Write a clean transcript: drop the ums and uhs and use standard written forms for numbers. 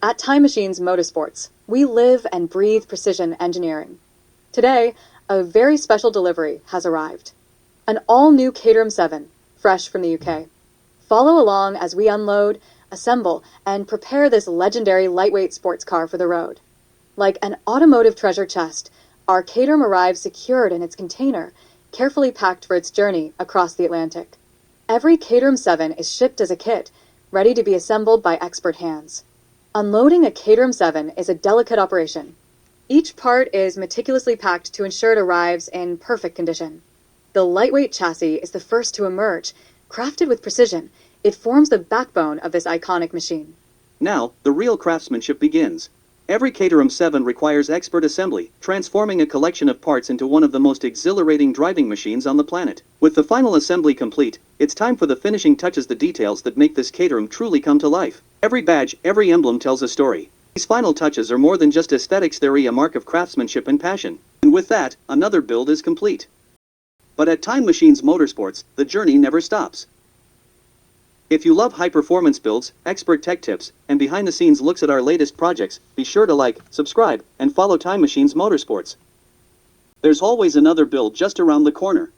At Time Machines Motorsports, we live and breathe precision engineering. Today, a very special delivery has arrived. An all-new Caterham 7, fresh from the UK. Follow along as we unload, assemble, and prepare this legendary lightweight sports car for the road. Like an automotive treasure chest, our Caterham arrives secured in its container, carefully packed for its journey across the Atlantic. Every Caterham 7 is shipped as a kit, ready to be assembled by expert hands. Unloading a Caterham 7 is a delicate operation. Each part is meticulously packed to ensure it arrives in perfect condition. The lightweight chassis is the first to emerge. Crafted with precision, it forms the backbone of this iconic machine. Now, the real craftsmanship begins. Every Caterham 7 requires expert assembly, transforming a collection of parts into one of the most exhilarating driving machines on the planet. With the final assembly complete, it's time for the finishing touches, the details that make this Caterham truly come to life. Every badge, every emblem tells a story. These final touches are more than just aesthetics, they're a mark of craftsmanship and passion. And with that, another build is complete. But at Time Machines Motorsports, the journey never stops. If you love high-performance builds, expert tech tips, and behind-the-scenes looks at our latest projects, be sure to like, subscribe, and follow Time Machines Motorsports. There's always another build just around the corner.